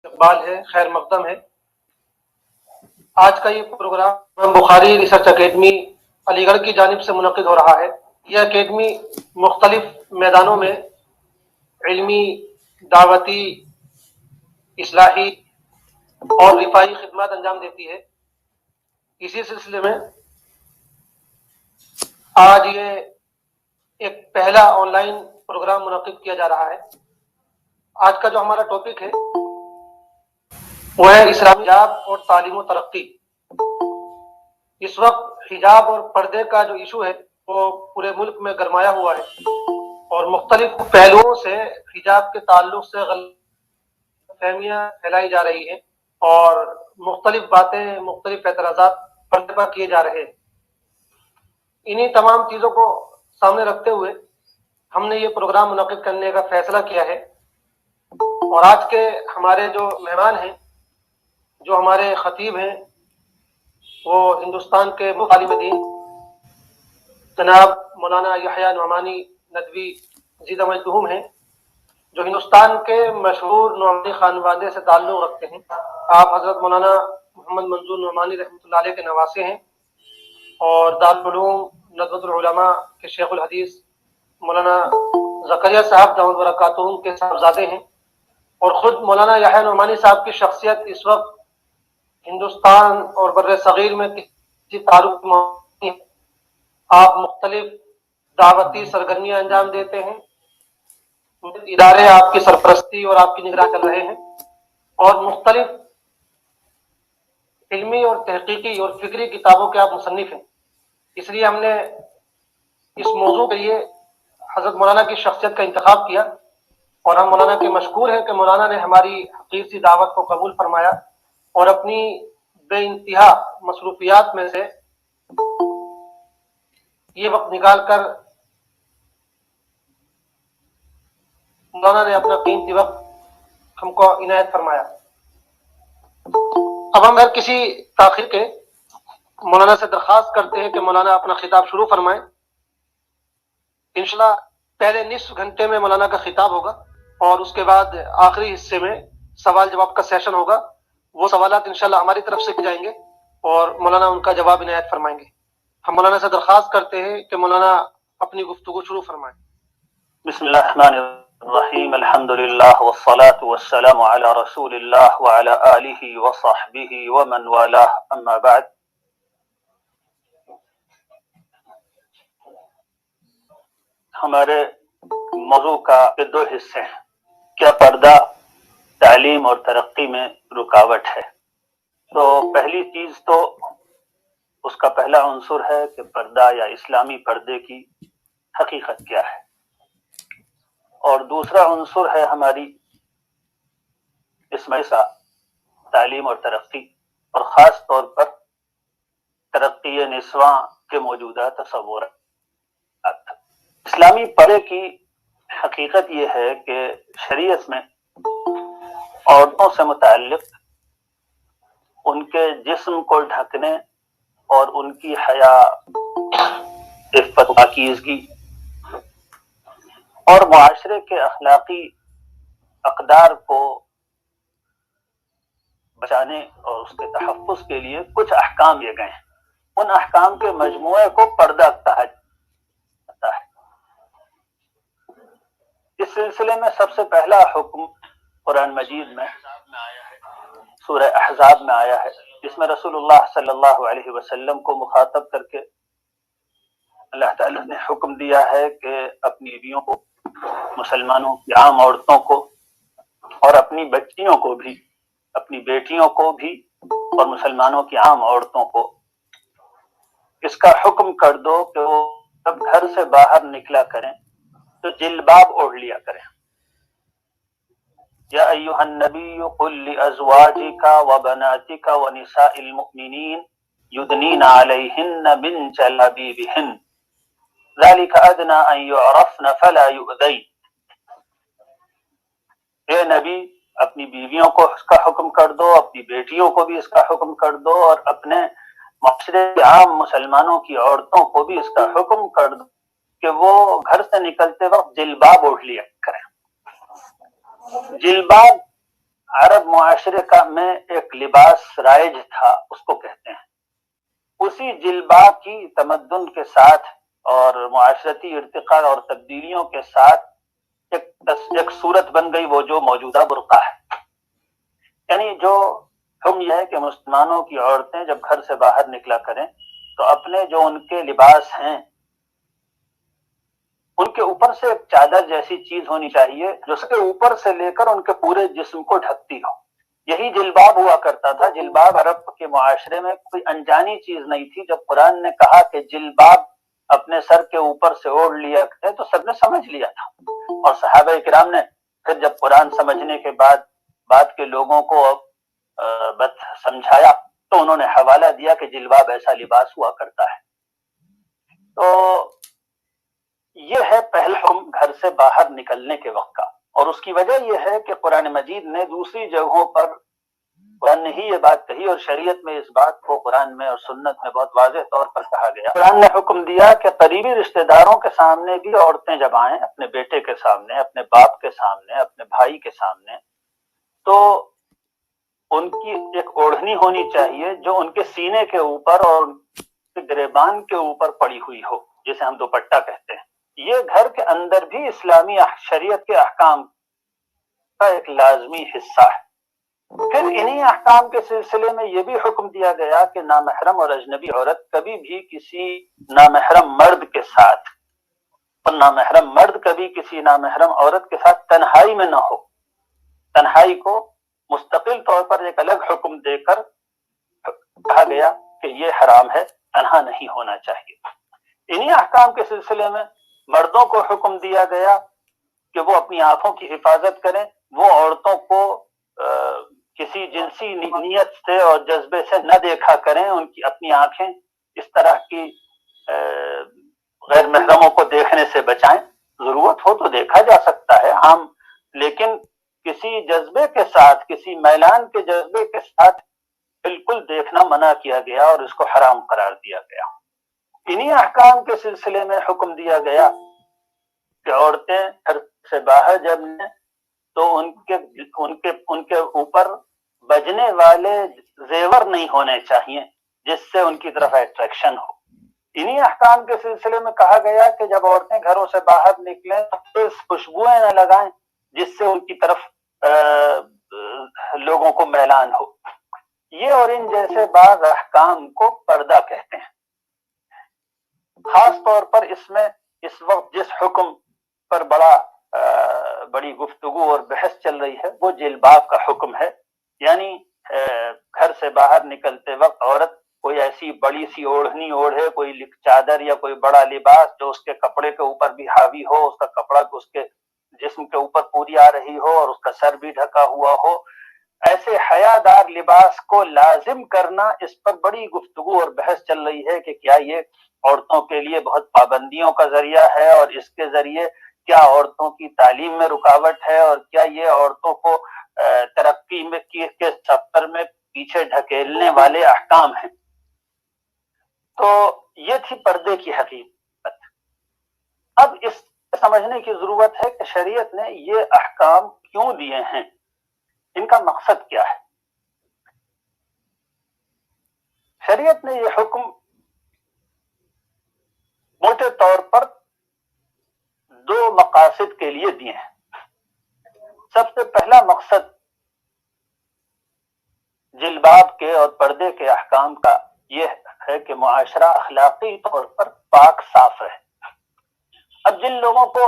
اقبال ہے، خیر مقدم ہے۔ آج کا یہ پروگرام بخاری ریسرچ اکیڈمی علی گڑھ کی جانب سے منعقد ہو رہا ہے۔ یہ اکیڈمی مختلف میدانوں میں علمی، دعوتی، اصلاحی اور رفاہی خدمات انجام دیتی ہے۔ اسی سلسلے میں آج یہ ایک پہلا آن لائن پروگرام منعقد کیا جا رہا ہے۔ آج کا جو ہمارا ٹاپک ہے وہ ہے اسلامی حجاب اور تعلیم و ترقی۔ اس وقت حجاب اور پردے کا جو ایشو ہے وہ پورے ملک میں گرمایا ہوا ہے، اور مختلف پہلوؤں سے حجاب کے تعلق سے غلط فہمیاں پھیلائی جا رہی ہیں، اور مختلف باتیں، مختلف اعتراضات پردے پر کیے جا رہے ہیں۔ انہی تمام چیزوں کو سامنے رکھتے ہوئے ہم نے یہ پروگرام منعقد کرنے کا فیصلہ کیا ہے، اور آج کے ہمارے جو مہمان ہیں، جو ہمارے خطیب ہیں، وہ ہندوستان کے عالم دین جناب مولانا یحییٰ نعمانی ندوی زیدہ مجدہم ہیں، جو ہندوستان کے مشہور نعمانی خانوادے سے تعلق رکھتے ہیں۔ آپ حضرت مولانا محمد منظور نعمانی رحمۃ اللہ علیہ کے نواسے ہیں، اور دارالعلوم ندوۃ العلماء کے شیخ الحدیث مولانا زکریا صاحب دامت برکاتہم کے صاحبزادے ہیں، اور خود مولانا یحییٰ نعمانی صاحب کی شخصیت اس وقت ہندوستان اور بر صغیر میں کسی تعارف نہیں ہے۔ آپ مختلف دعوتی سرگرمیاں انجام دیتے ہیں، ادارے آپ کی سرپرستی اور آپ کی نگرانی چل رہے ہیں، اور مختلف علمی اور تحقیقی اور فکری کتابوں کے آپ مصنف ہیں۔ اس لیے ہم نے اس موضوع کے لیے حضرت مولانا کی شخصیت کا انتخاب کیا، اور ہم مولانا کے مشکور ہیں کہ مولانا نے ہماری حقیر سی دعوت کو قبول فرمایا، اور اپنی بے انتہا مصروفیات میں سے یہ وقت نکال کر مولانا نے اپنا قیمتی وقت ہم کو عنایت فرمایا۔ اب ہم بغیر کسی تاخیر کے مولانا سے درخواست کرتے ہیں کہ مولانا اپنا خطاب شروع فرمائیں۔ انشاءاللہ پہلے نصف گھنٹے میں مولانا کا خطاب ہوگا، اور اس کے بعد آخری حصے میں سوال جواب کا سیشن ہوگا۔ وہ سوالات انشاءاللہ ہماری طرف سے کی جائیں گے، اور مولانا ان کا جواب عنایت فرمائیں گے۔ ہم مولانا سے درخواست کرتے ہیں کہ مولانا اپنی گفتگو شروع فرمائیں۔ بسم اللہ الرحمن الرحیم، الحمد للہ والصلاة والسلام علی رسول اللہ وعلی آلہ وصحبہ ومن والاہ، اما بعد۔ ہمارے موضوع کا دو حصے ہیں۔ کیا پردہ تعلیم اور ترقی میں رکاوٹ ہے؟ تو پہلی چیز تو اس کا پہلا عنصر ہے کہ پردہ یا اسلامی پردے کی حقیقت کیا ہے، اور دوسرا عنصر ہے ہماری اس میں تعلیم اور ترقی، اور خاص طور پر ترقی نسواں کے موجودہ تصورات۔ اسلامی پردے کی حقیقت یہ ہے کہ شریعت میں عورتوں سے متعلق ان کے جسم کو ڈھکنے اور ان کی حیا، عفت، پاکیزگی اور معاشرے کے اخلاقی اقدار کو بچانے اور اس کے تحفظ کے لیے کچھ احکام دیے گئے ہیں۔ ان احکام کے مجموعے کو پردہ کہا جاتا ہے۔ اس سلسلے میں سب سے پہلا حکم قرآن مجید میں سورہ احزاب میں آیا ہے، جس میں رسول اللہ صلی اللہ علیہ وسلم کو مخاطب کر کے اللہ تعالی نے حکم دیا ہے کہ اپنی بیویوں کو، مسلمانوں کی عام عورتوں کو، اور اپنی بچیوں کو بھی، اپنی بیٹیوں کو بھی، اور مسلمانوں کی عام عورتوں کو اس کا حکم کر دو کہ وہ جب گھر سے باہر نکلا کریں تو جلباب اوڑھ لیا کریں۔ یا ایھا النبی قل لازواجک وبناتک ونساء المؤمنین یدنین علیہن من جلابیبہن ذلک ادنی ان یعرفن فلا یؤذین۔ اے نبی، اپنی بیویوں کو اس کا حکم کر دو، اپنی بیٹیوں کو بھی اس کا حکم کر دو، اور اپنے معاشرے کے عام مسلمانوں کی عورتوں کو بھی اس کا حکم کر دو کہ وہ گھر سے نکلتے وقت جلباب اوڑھ لیا کریں۔ جلباب عرب معاشرے کا میں ایک لباس رائج تھا، اس کو کہتے ہیں. اسی جلباب کی تمدن کے ساتھ اور معاشرتی ارتقاء اور تبدیلیوں کے ساتھ ایک صورت بن گئی، وہ جو موجودہ برقع ہے. یعنی جو حکم یہ ہے کہ مسلمانوں کی عورتیں جب گھر سے باہر نکلا کریں تو اپنے جو ان کے لباس ہیں ان کے اوپر سے ایک چادر جیسی چیز ہونی چاہیے جو اس کے اوپر سے لے کر ان کے پورے جسم کو ڈھکتی ہو. یہی جلباب ہوا کرتا تھا. جلباب عرب کے معاشرے میں کوئی انجانی چیز نہیں تھی. جب قرآن نے کہا کہ جلباب اپنے سر کے اوپر سے اوڑھ لیا کرتے تو سب نے سمجھ لیا تھا، اور صحابہ کرام نے پھر جب قرآن سمجھنے کے بعد کے لوگوں کو سمجھایا تو انہوں نے حوالہ دیا کہ جلباب ایسا لباس ہوا کرتا ہے. تو یہ ہے پہلا حکم گھر سے باہر نکلنے کے وقت کا، اور اس کی وجہ یہ ہے کہ قرآن مجید نے دوسری جگہوں پر قرآن نے ہی یہ بات کہی، اور شریعت میں اس بات کو قرآن میں اور سنت میں بہت واضح طور پر کہا گیا. قرآن نے حکم دیا کہ قریبی رشتہ داروں کے سامنے بھی عورتیں جب آئیں، اپنے بیٹے کے سامنے، اپنے باپ کے سامنے، اپنے بھائی کے سامنے، تو ان کی ایک اوڑھنی ہونی چاہیے جو ان کے سینے کے اوپر اور گریبان کے اوپر پڑی ہوئی ہو، جسے ہم دوپٹہ کہتے ہیں. یہ گھر کے اندر بھی اسلامی شریعت کے احکام کا ایک لازمی حصہ ہے. پھر انہی احکام کے سلسلے میں یہ بھی حکم دیا گیا کہ نامحرم اور اجنبی عورت کبھی بھی کسی نامحرم مرد کے ساتھ، اور نامحرم مرد کبھی کسی نامحرم عورت کے ساتھ تنہائی میں نہ ہو. تنہائی کو مستقل طور پر ایک الگ حکم دے کر کہا گیا کہ یہ حرام ہے، تنہا نہیں ہونا چاہیے. انہی احکام کے سلسلے میں مردوں کو حکم دیا گیا کہ وہ اپنی آنکھوں کی حفاظت کریں، وہ عورتوں کو کسی جنسی نیت سے اور جذبے سے نہ دیکھا کریں. ان کی اپنی آنکھیں اس طرح کی غیر محرموں کو دیکھنے سے بچائیں. ضرورت ہو تو دیکھا جا سکتا ہے عام، لیکن کسی جذبے کے ساتھ، کسی میلان کے جذبے کے ساتھ بالکل دیکھنا منع کیا گیا اور اس کو حرام قرار دیا گیا. انہی احکام کے سلسلے میں حکم دیا گیا کہ عورتیں گھر سے باہر جب نکلیں تو ان کے اوپر بجنے والے زیور نہیں ہونے چاہیے جس سے ان کی طرف اٹریکشن ہو. انہی احکام کے سلسلے میں کہا گیا کہ جب عورتیں گھروں سے باہر نکلیں تو خوشبوئیں نہ لگائیں جس سے ان کی طرف لوگوں کو میلان ہو. یہ اور ان جیسے بعض احکام کو پردہ کہتے ہیں. خاص طور پر اس میں اس وقت جس حکم پر بڑی گفتگو اور بحث چل رہی ہے وہ جلباب کا حکم ہے. یعنی گھر سے باہر نکلتے وقت عورت کوئی ایسی بڑی سی اوڑھنی اوڑھے، کوئی چادر یا کوئی بڑا لباس جو اس کے کپڑے کے اوپر بھی حاوی ہو، اس کا کپڑا اس کے جسم کے اوپر پوری آ رہی ہو اور اس کا سر بھی ڈھکا ہوا ہو. ایسے حیادار لباس کو لازم کرنا، اس پر بڑی گفتگو اور بحث چل رہی ہے کہ کیا یہ عورتوں کے لیے بہت پابندیوں کا ذریعہ ہے، اور اس کے ذریعے کیا عورتوں کی تعلیم میں رکاوٹ ہے، اور کیا یہ عورتوں کو ترقی میں کے سفر میں پیچھے ڈھکیلنے والے احکام ہیں. تو یہ تھی پردے کی حقیقت. اب اس سمجھنے کی ضرورت ہے کہ شریعت نے یہ احکام کیوں دیے ہیں، ان کا مقصد کیا ہے. شریعت نے یہ حکم موٹے طور پر دو مقاصد کے لیے دیے ہیں. سب سے پہلا مقصد جلباب کے اور پردے کے احکام کا یہ ہے کہ معاشرہ اخلاقی طور پر پاک صاف رہے. اب جن لوگوں کو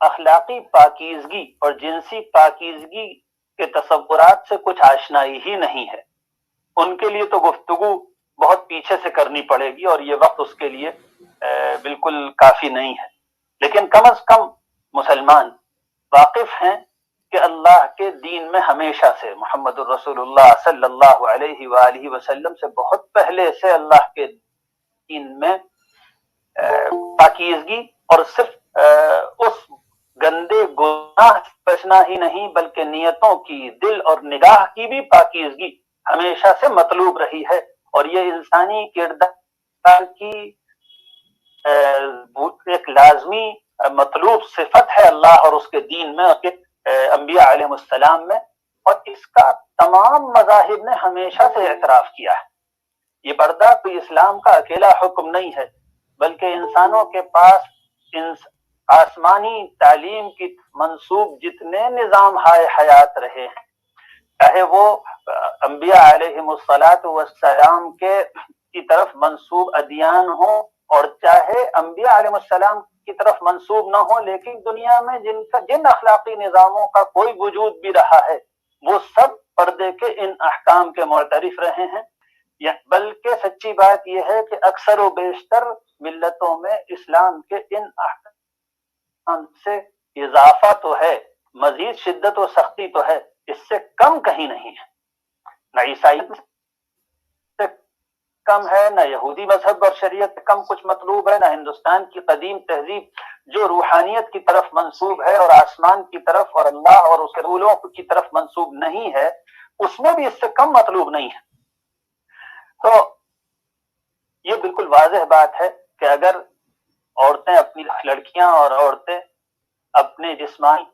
اخلاقی پاکیزگی اور جنسی پاکیزگی کے تصورات سے کچھ آشنائی ہی نہیں ہے، ان کے لیے تو گفتگو بہت پیچھے سے کرنی پڑے گی اور یہ وقت اس کے لیے بالکل کافی نہیں ہے. لیکن کم از کم مسلمان واقف ہیں کہ اللہ کے دین میں ہمیشہ سے محمد الرسول اللہ صلی اللہ علیہ وآلہ وسلم سے بہت پہلے سے اللہ کے دین میں پاکیزگی اور صرف اس گندے گناہ بچنا ہی نہیں بلکہ نیتوں کی، دل اور نگاہ کی بھی پاکیزگی ہمیشہ سے مطلوب رہی ہے. اور یہ انسانی کردار کی ایک لازمی مطلوب صفت ہے اللہ اور اس کے دین میں، انبیاء علیہ السلام میں. اور اس کا تمام مذاہب نے ہمیشہ سے اعتراف کیا ہے۔ یہ پردہ کوئی اسلام کا اکیلا حکم نہیں ہے، بلکہ انسانوں کے پاس آسمانی تعلیم کی منسوب جتنے نظام ہائے حیات رہے ہیں، چاہے وہ انبیاء علیہم الصلاۃ والسلام کی طرف منسوب ادیان ہوں، اور چاہے انبیاء علیہ السلام کی طرف منسوب نہ ہو، لیکن دنیا میں جن اخلاقی نظاموں کا کوئی وجود بھی رہا ہے وہ سب پردے کے ان احکام کے معترف رہے ہیں۔ بلکہ سچی بات یہ ہے کہ اکثر و بیشتر ملتوں میں اسلام کے ان احکام سے اضافہ تو ہے، مزید شدت و سختی تو ہے، اس سے کم کہیں نہیں ہے۔ نہ عیسائیت سے کم ہے، نہ یہودی مذہب اور شریعت سے کم کچھ مطلوب ہے، نہ ہندوستان کی قدیم تہذیب جو روحانیت کی طرف منسوب ہے اور آسمان کی طرف اور اللہ اور اس کے رسولوں کی طرف منسوب نہیں ہے، اس میں بھی اس سے کم مطلوب نہیں ہے۔ تو یہ بالکل واضح بات ہے کہ اگر عورتیں اپنی لڑکیاں اور عورتیں اپنے جسمانی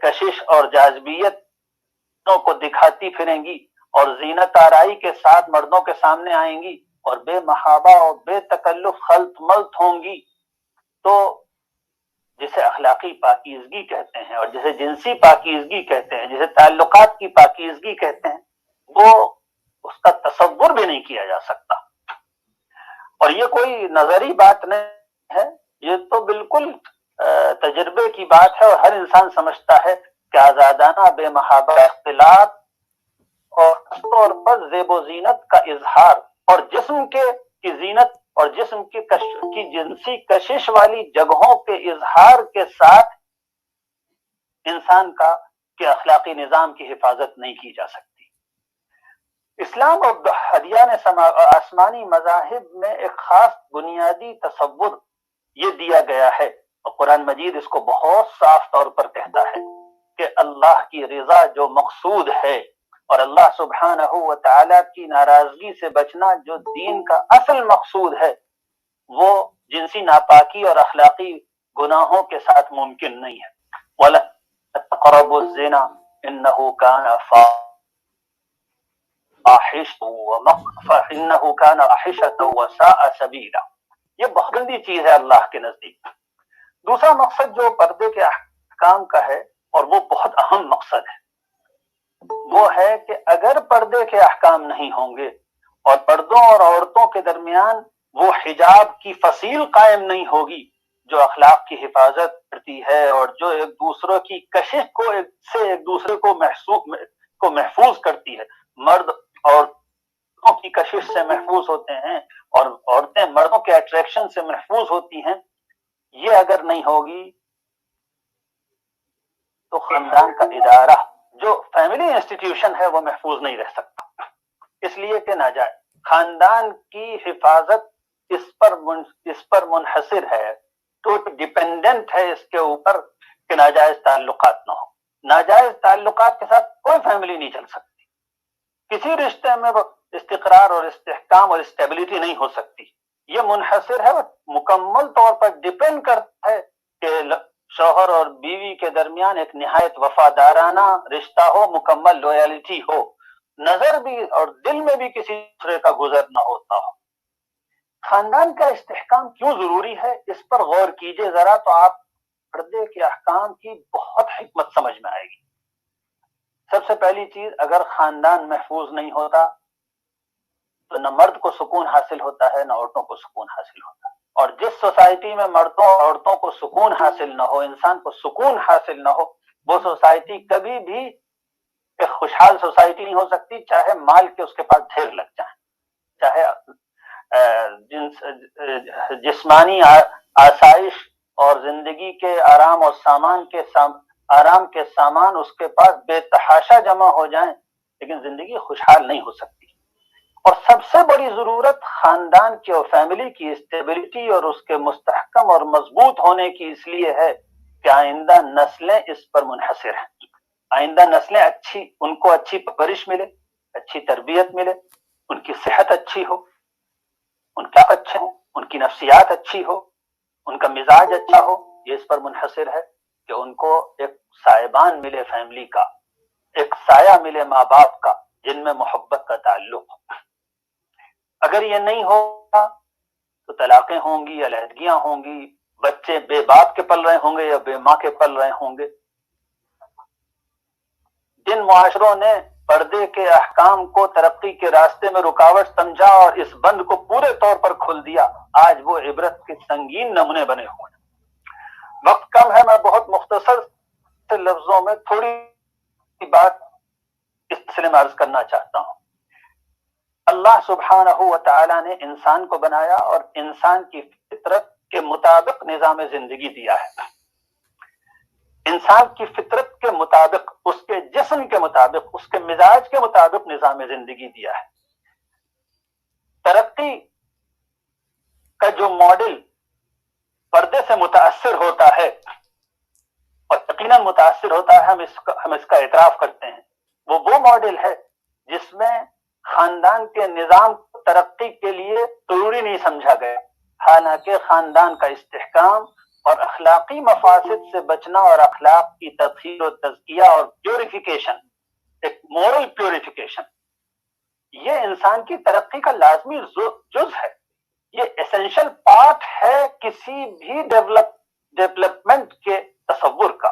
کشش اور جاذبیت کو دکھاتی پھریں گی اور زینت آرائی کے ساتھ مردوں کے سامنے آئیں گی اور بے محابہ اور بے تکلف خلط ملط ہوں گی، تو جسے اخلاقی پاکیزگی کہتے ہیں اور جسے جنسی پاکیزگی کہتے ہیں، جسے تعلقات کی پاکیزگی کہتے ہیں، وہ اس کا تصور بھی نہیں کیا جا سکتا۔ اور یہ کوئی نظری بات نہیں ہے، یہ تو بالکل تجربے کی بات ہے، اور ہر انسان سمجھتا ہے کہ آزادانہ بے محابہ اختلاط اور خاص طور پر زیب و زینت کا اظہار اور جسم کی زینت اور جسم کی جنسی کشش والی جگہوں کے اظہار کے ساتھ انسان کے اخلاقی نظام کی حفاظت نہیں کی جا سکتی۔ اسلام اور ادیان آسمانی مذاہب میں ایک خاص بنیادی تصور یہ دیا گیا ہے، اور قرآن مجید اس کو بہت صاف طور پر کہتا ہے کہ اللہ کی رضا جو مقصود ہے اور اللہ سبحانہ و تعالی کی ناراضگی سے بچنا جو دین کا اصل مقصود ہے، وہ جنسی ناپاکی اور اخلاقی گناہوں کے ساتھ ممکن نہیں ہے۔ وَلَا تَقْرَبُوا الزِّنَا إِنَّهُ كَانَ فَاحِشَةً وَسَاءَ سَبِيلًا۔ یہ بہت گندی چیز ہے اللہ کے نزدیک۔ دوسرا مقصد جو پردے کے احکام کا ہے، اور وہ بہت اہم مقصد ہے، وہ ہے کہ اگر پردے کے احکام نہیں ہوں گے اور پردوں اور عورتوں کے درمیان وہ حجاب کی فصیل قائم نہیں ہوگی جو اخلاق کی حفاظت کرتی ہے اور جو ایک دوسرے کی کشش کو ایک دوسرے کو محفوظ کرتی ہے۔ مرد عورتوں کی کشش سے محفوظ ہوتے ہیں اور عورتیں مردوں کے اٹریکشن سے محفوظ ہوتی ہیں، یہ اگر نہیں ہوگی تو خاندان کا ادارہ جو فیملی انسٹیٹیوشن ہے وہ محفوظ نہیں رہ سکتا، اس لیے کہ ناجائز خاندان کی حفاظت اس پر منحصر ہے، تو ڈیپینڈنٹ ہے اس کے اوپر کہ ناجائز تعلقات نہ ہو۔ ناجائز تعلقات کے ساتھ کوئی فیملی نہیں چل سکتی، کسی رشتے میں استقرار اور استحکام اور اسٹیبلٹی نہیں ہو سکتی۔ یہ منحصر ہے، مکمل طور پر ڈیپینڈ کرتا ہے کہ شوہر اور بیوی کے درمیان ایک نہایت وفادارانہ رشتہ ہو، مکمل لویلٹی ہو، نظر بھی اور دل میں بھی کسی دوسرے کا گزر نہ ہوتا ہو۔ خاندان کا استحکام کیوں ضروری ہے، اس پر غور کیجئے ذرا، تو آپ پردے کے احکام کی بہت حکمت سمجھ میں آئے گی۔ سب سے پہلی چیز، اگر خاندان محفوظ نہیں ہوتا تو نہ مرد کو سکون حاصل ہوتا ہے نہ عورتوں کو سکون حاصل ہوتا ہے، اور جس سوسائٹی میں مردوں اور عورتوں کو سکون حاصل نہ ہو، انسان کو سکون حاصل نہ ہو، وہ سوسائٹی کبھی بھی ایک خوشحال سوسائٹی نہیں ہو سکتی، چاہے مال کے اس کے پاس ڈھیر لگ جائیں، چاہے جسمانی آسائش اور زندگی کے آرام اور آرام کے سامان اس کے پاس بے تحاشا جمع ہو جائیں، لیکن زندگی خوشحال نہیں ہو سکتی۔ اور سب سے بڑی ضرورت خاندان کی اور فیملی کی اسٹیبلٹی اور اس کے مستحکم اور مضبوط ہونے کی اس لیے ہے کہ آئندہ نسلیں اس پر منحصر ہیں۔ آئندہ نسلیں ان کو اچھی پرورش ملے، اچھی تربیت ملے، ان کی صحت اچھی ہو، ان کے اچھے ہوں، ان کی نفسیات اچھی ہو، ان کا مزاج اچھا ہو، یہ اس پر منحصر ہے کہ ان کو ایک سائبان ملے فیملی کا، ایک سایہ ملے ماں باپ کا جن میں محبت کا تعلق ہو۔ اگر یہ نہیں ہوگا تو طلاقیں ہوں گی، علیحدگیاں ہوں گی، بچے بے باپ کے پل رہے ہوں گے یا بے ماں کے پل رہے ہوں گے۔ جن معاشروں نے پردے کے احکام کو ترقی کے راستے میں رکاوٹ سمجھا اور اس بند کو پورے طور پر کھول دیا، آج وہ عبرت کے سنگین نمونے بنے ہوئے ہیں۔ وقت کم ہے، میں بہت مختصر سے لفظوں میں تھوڑی بات اس سلسلے میں عرض کرنا چاہتا ہوں۔ اللہ سبحانہ و تعالی نے انسان کو بنایا اور انسان کی فطرت کے مطابق نظام زندگی دیا ہے۔ انسان کی فطرت کے مطابق، اس کے جسم کے مطابق، اس کے مزاج کے مطابق نظام زندگی دیا ہے۔ ترقی کا جو ماڈل پردے سے متاثر ہوتا ہے اور یقیناً متاثر ہوتا ہے، ہم اس کا اعتراف کرتے ہیں، وہ ماڈل ہے جس میں خاندان کے نظام ترقی کے لیے ضروری نہیں سمجھا گیا، حالانکہ خاندان کا استحکام اور اخلاقی مفاسد سے بچنا اور اخلاق کی تطہیر و تزکیہ اور پیوریفیکیشن، ایک مورل پیوریفیکیشن، یہ انسان کی ترقی کا لازمی جز ہے۔ یہ ایسنشل پارٹ ہے کسی بھی ڈیولپمنٹ کے تصور کا۔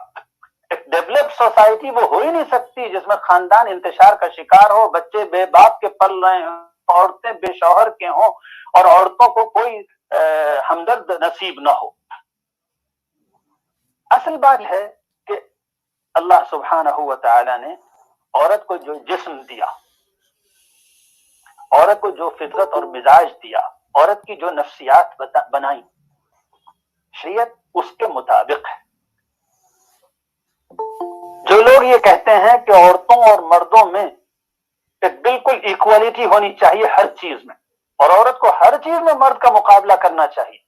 ایک ڈیولپ سوسائٹی وہ ہو ہی نہیں سکتی جس میں خاندان انتشار کا شکار ہو، بچے بے باپ کے پل رہے ہوں، عورتیں بے شوہر کے ہوں اور عورتوں کو کوئی ہمدرد نصیب نہ ہو۔ اصل بات ہے کہ اللہ سبحانہ و تعالی نے عورت کو جو جسم دیا، عورت کو جو فطرت اور مزاج دیا، عورت کی جو نفسیات بنائی، شریعت اس کے مطابق ہے۔ جو لوگ یہ کہتے ہیں کہ عورتوں اور مردوں میں ایک بالکل ایکوالٹی ہونی چاہیے ہر چیز میں، اور عورت کو ہر چیز میں مرد کا مقابلہ کرنا چاہیے،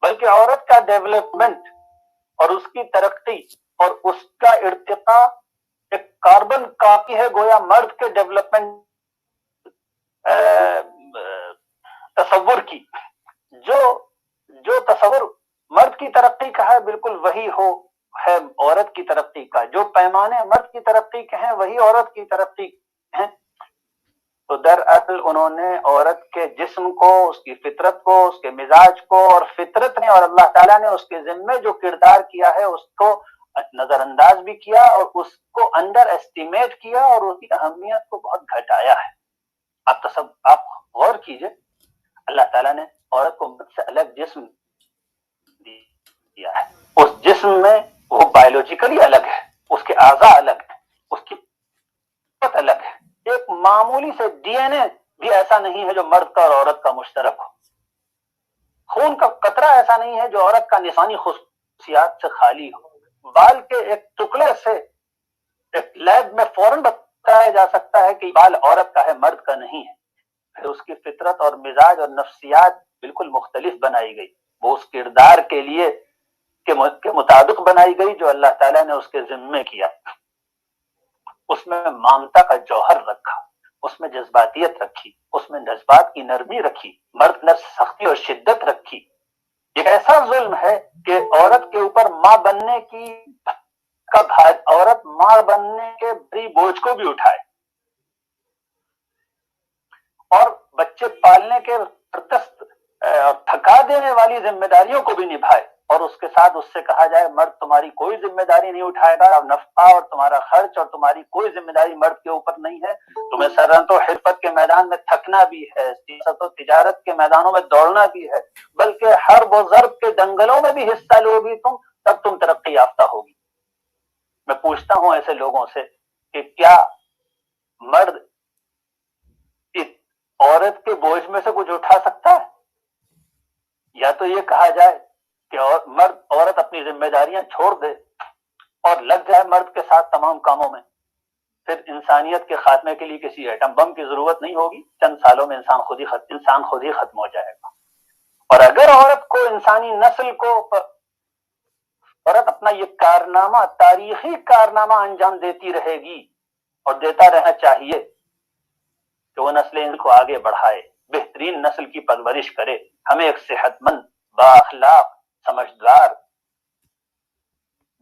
بلکہ عورت کا ڈیولپمنٹ اور اس کی ترقی اور اس کا ارتقاء ایک کاربن کاپی ہے گویا مرد کے ڈیولپمنٹ تصور کی۔ جو تصور مرد کی ترقی کا ہے بالکل وہی ہے عورت کی ترقی کا، جو پیمانے مرد کی ترقی کے ہیں وہی عورت کی ترقی ہیں۔ تو دراصل انہوں نے عورت کے جسم کو، اس کی فطرت کو، اس کے مزاج کو، اور فطرت نے اور اللہ تعالیٰ نے اس کے ذمے جو کردار کیا ہے اس کو نظر انداز بھی کیا اور اس کو انڈر ایسٹیمیٹ کیا اور اس کی اہمیت کو بہت گھٹایا ہے۔ آپ غور کیجئے، اللہ تعالیٰ نے عورت کو مرد سے الگ جسم دیا ہے، اس جسم میں وہ بایولوجیکلی الگ ہے، اس کے اعضاء الگ ہیں، اس کی فطرت الگ ہے۔ ایک معمولی سے ڈی این اے بھی ایسا نہیں ہے جو مرد کا اور عورت کا مشترک ہو، خون کا قطرہ ایسا نہیں ہے جو عورت کا نسوانی خصوصیات سے خالی ہو، بال کے ایک ٹکڑے سے ایک لیب میں فوراً بتایا جا سکتا ہے کہ بال عورت کا ہے، مرد کا نہیں ہے۔ پھر اس کی فطرت اور مزاج اور نفسیات بالکل مختلف بنائی گئی، وہ اس کردار کے لیے کے مطابق بنائی گئی جو اللہ تعالیٰ نے اس کے ذمے کیا۔ اس میں مامتا کا جوہر رکھا، اس میں جذباتیت رکھی، اس میں جذبات کی نرمی رکھی، مرد میں سختی اور شدت رکھی۔ ایک ایسا ظلم ہے کہ عورت کے اوپر ماں بننے عورت ماں بننے کے بڑی بوجھ کو بھی اٹھائے اور بچے پالنے کے زبردست تھکا دینے والی ذمہ داریوں کو بھی نبھائے، اور اس کے ساتھ اس سے کہا جائے مرد تمہاری کوئی ذمہ داری نہیں اٹھائے گا، اب نفقہ اور تمہارا خرچ اور تمہاری کوئی ذمہ داری مرد کے اوپر نہیں ہے، تمہیں صنعت و حرفت کے میدان میں تھکنا بھی ہے، سیاست و تجارت کے میدانوں میں دوڑنا بھی ہے، بلکہ حرب و ضرب کے دنگلوں میں بھی حصہ لو گی تم، تب تم ترقی یافتہ ہوگی۔ میں پوچھتا ہوں ایسے لوگوں سے کہ کیا مرد عورت کے بوجھ میں سے کچھ اٹھا سکتا ہے؟ یا تو یہ کہا جائے کہ عورت اپنی ذمہ داریاں چھوڑ دے اور لگ جائے مرد کے ساتھ تمام کاموں میں، پھر انسانیت کے خاتمے کے لیے کسی ایٹم بم کی ضرورت نہیں ہوگی، چند سالوں میں انسان خود ہی ختم ہو جائے گا۔ اور اگر عورت کو، انسانی نسل کو، عورت اپنا یہ کارنامہ، تاریخی کارنامہ انجام دیتی رہے گی اور دیتا رہنا چاہیے کہ وہ نسل ان کو آگے بڑھائے، بہترین نسل کی پرورش کرے، ہمیں ایک صحت مند، با اخلاق، سمجھدار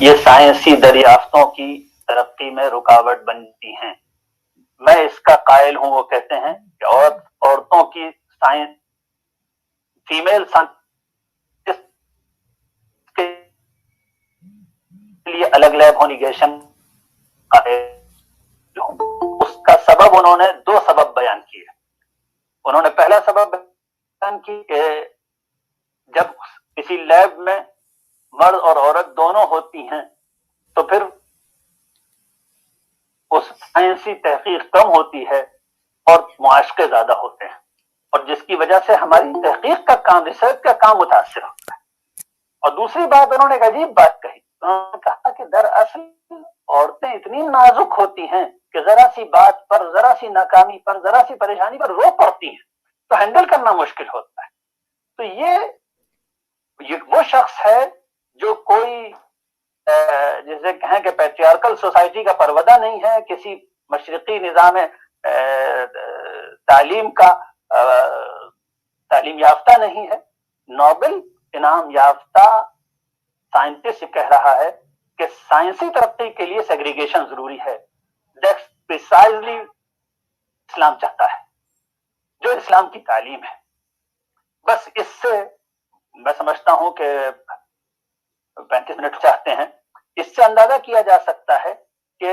یہ سائنسی دریافتوں کی ترقی میں رکاوٹ بنتی ہیں. میں اس کا قائل ہوں. وہ کہتے ہیں کہ عورتوں کی سائنس فیمیل سائنٹسٹ کے لیے الگ لیب ہونیگیشن اس کا سبب انہوں نے 2 سبب بیان کیے. انہوں نے پہلا سبب بیان کی کہ جب کسی لیب میں مرد اور عورت دونوں ہوتی ہیں تو پھر اس سائنسی تحقیق کم ہوتی ہے اور معاشقے زیادہ ہوتے ہیں, اور جس کی وجہ سے ہماری تحقیق کا کام, ریسرچ کا کام متاثر ہوتا ہے. اور دوسری بات انہوں نے ایک عجیب بات کہی. انہوں نے کہا کہ دراصل عورتیں اتنی نازک ہوتی ہیں کہ ذرا سی بات پر, ذرا سی ناکامی پر, ذرا سی پریشانی پر رو پڑتی ہیں, تو ہینڈل کرنا مشکل ہوتا ہے. تو یہ وہ شخص ہے جو کوئی جسے کہیں کہ پیٹریارکل سوسائٹی کا پرودا نہیں ہے, کسی مشرقی نظام تعلیم کا تعلیم یافتہ نہیں ہے. نوبل انعام یافتہ سائنٹسٹ کہہ رہا ہے کہ سائنسی ترقی کے لیے سیگریگیشن ضروری ہے. دیٹس پریسائزلی اسلام چاہتا ہے, جو اسلام کی تعلیم ہے. بس اس سے میں سمجھتا ہوں کہ 35 منٹ چاہتے ہیں. اس سے اندازہ کیا جا سکتا ہے کہ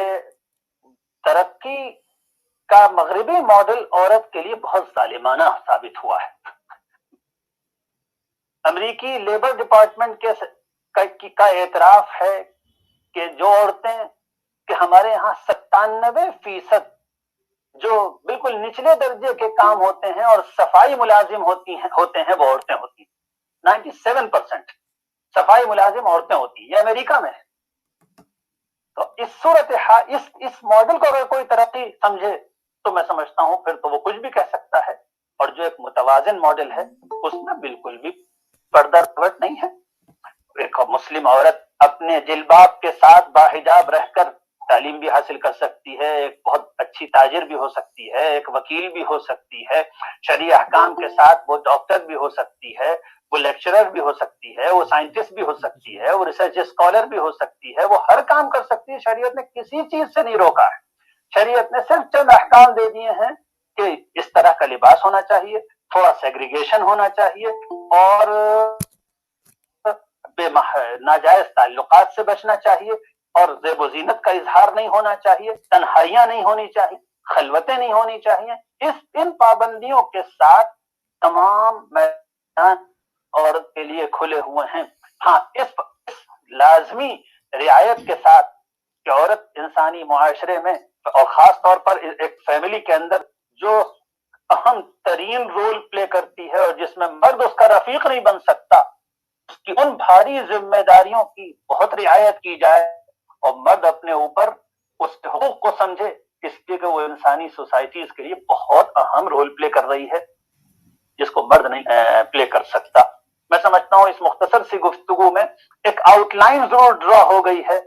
ترقی کا مغربی ماڈل عورت کے لیے بہت ظالمانہ ثابت ہوا ہے. امریکی لیبر ڈپارٹمنٹ کا اعتراف ہے کہ جو عورتیں, کہ ہمارے یہاں 97% جو بالکل نچلے درجے کے کام ہوتے ہیں اور صفائی ملازم ہوتے ہیں وہ عورتیں ہوتی ہیں. 97% صفائی ملازم عورتیں ہوتی ہیں. یہ امریکہ میں ہے. تو اس صورتحال, اس ماڈل کو اگر کوئی ترقی سمجھے تو میں سمجھتا ہوں پھر تو وہ کچھ بھی کہہ سکتا ہے. اور جو ایک متوازن ماڈل ہے اس میں بالکل بھی پردہ رکاوٹ نہیں ہے. ایک مسلم عورت اپنے جلباب کے ساتھ باحجاب رہ کر تعلیم بھی حاصل کر سکتی ہے, ایک بہت اچھی تاجر بھی ہو سکتی ہے, ایک وکیل بھی ہو سکتی ہے, شرعی احکام کے ساتھ وہ ڈاکٹر بھی ہو سکتی ہے, وہ لیکچرر بھی ہو سکتی ہے, وہ سائنٹسٹ بھی ہو سکتی ہے, وہ ریسرچ اسکالر بھی ہو سکتی ہے, وہ ہر کام کر سکتی ہے. شریعت نے کسی چیز سے نہیں روکا ہے. شریعت نے صرف چند احکام دے دیے ہیں کہ اس طرح کا لباس ہونا چاہیے, تھوڑا سیگریگیشن ہونا چاہیے, اور ناجائز تعلقات سے بچنا چاہیے, اور زیب و زینت کا اظہار نہیں ہونا چاہیے, تنہائیاں نہیں ہونی چاہیے, خلوتیں نہیں ہونی چاہیے. ان پابندیوں کے ساتھ تمام میدان عورت کے لیے کھلے ہوئے ہیں. ہاں, اس لازمی رعایت کے ساتھ کہ عورت انسانی معاشرے میں اور خاص طور پر ایک فیملی کے اندر جو اہم ترین رول پلے کرتی ہے اور جس میں مرد اس کا رفیق نہیں بن سکتا, اس کی ان بھاری ذمہ داریوں کی بہت رعایت کی جائے اور مرد اپنے اوپر اس کے حقوق کو سمجھے, اس لیے کہ وہ انسانی سوسائٹیز کے لیے بہت اہم رول پلے کر رہی ہے جس کو مرد نہیں پلے کر سکتا. میں سمجھتا ہوں اس مختصر سی گفتگو میں ایک آؤٹ لائن ضرور ڈرا ہو گئی ہے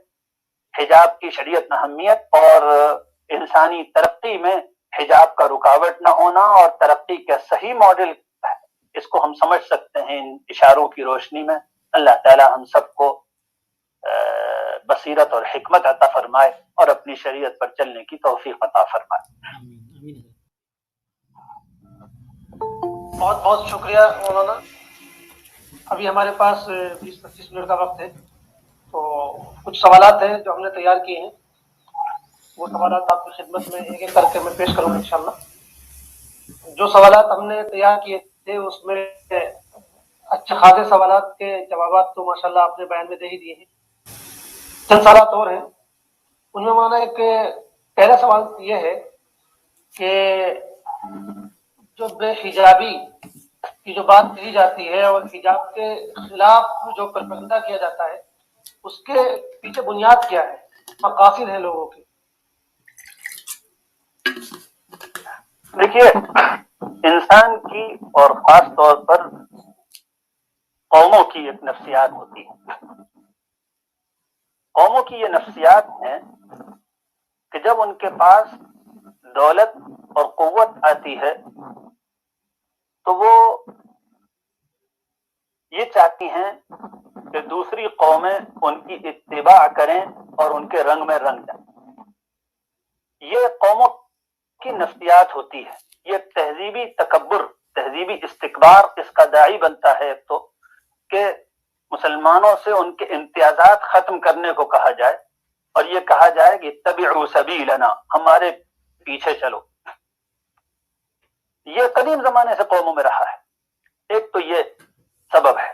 حجاب کی شریعت اہمیت اور انسانی ترقی میں حجاب کا رکاوٹ نہ ہونا, اور ترقی کا صحیح ماڈل اس کو ہم سمجھ سکتے ہیں ان اشاروں کی روشنی میں. اللہ تعالی ہم سب کو بصیرت اور حکمت عطا فرمائے اور اپنی شریعت پر چلنے کی توفیق عطا فرمائے. بہت بہت شکریہ مولانا. ابھی ہمارے پاس 20-25 منٹ کا وقت ہے, تو کچھ سوالات ہیں جو ہم نے تیار کیے ہیں. وہ سوالات آپ کی خدمت میں ایک ایک کر کے میں پیش کروں گا انشاءاللہ. جو سوالات ہم نے تیار کیے تھے اس میں اچھے خاصے سوالات کے جوابات تو ماشاءاللہ آپ نے بیان میں دے ہی دیے ہیں. چند سوالات اور ہیں. ان میں مانا ایک پہلا سوال یہ ہے کہ جو بے حجابی کی جو بات کہی جاتی ہے اور حجاب کے خلاف جو پروپیگنڈا کیا جاتا ہے, اس کے پیچھے بنیاد کیا ہے, مقاصد ہیں لوگوں کے؟ دیکھیے, انسان کی اور خاص طور پر قوموں کی ایک نفسیات ہوتی ہے. قوموں کی یہ نفسیات ہیں کہ جب ان کے پاس دولت اور قوت آتی ہے تو وہ یہ چاہتی ہیں کہ دوسری قومیں ان کی اتباع کریں اور ان کے رنگ میں رنگ جائیں. یہ قوموں کی نفسیات ہوتی ہے. یہ تہذیبی تکبر، تہذیبی استکبار اس کا داعی بنتا ہے تو کہ مسلمانوں سے ان کے امتیازات ختم کرنے کو کہا جائے اور یہ کہا جائے کہ اتبعوا سبیلنا، ہمارے پیچھے چلو. یہ قدیم زمانے سے قوموں میں رہا ہے. ایک تو یہ سبب ہے،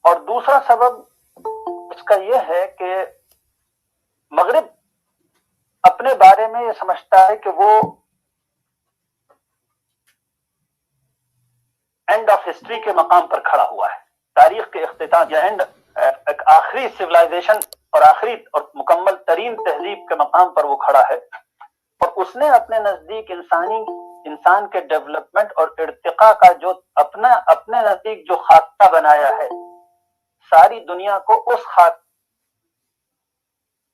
اور دوسرا سبب اس کا یہ ہے کہ مغرب اپنے بارے میں یہ سمجھتا ہے کہ وہ اینڈ آف ہسٹری کے مقام پر کھڑا ہوا ہے، تاریخ کے اختتام یا اینڈ، ایک آخری سویلائزیشن اور آخری اور مکمل ترین تہذیب کے مقام پر وہ کھڑا ہے. اور اس نے اپنے نزدیک انسان کے ڈیولپمنٹ اور ارتقاء کا جو اپنے نزدیک جو خاکہ بنایا ہے، ساری دنیا کو اس خاکہ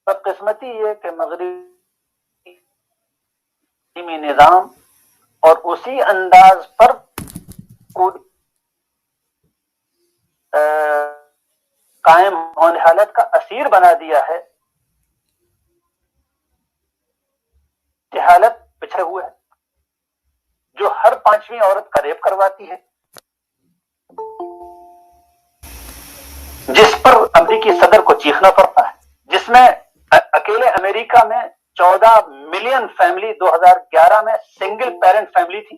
پر قسمتی یہ کہ مغربی نظام اور اسی انداز پر قائم ہونے حالت کا اسیر بنا دیا ہے. جہالت پچھڑے ہوئے ہے، جو ہر 5ویں عورت کا ریپ کرواتی ہے، جس پر امریکی صدر کو چیخنا پڑتا ہے، جس میں اکیلے امریکہ میں 14 ملین فیملی 2011 میں سنگل پیرنٹ فیملی تھی،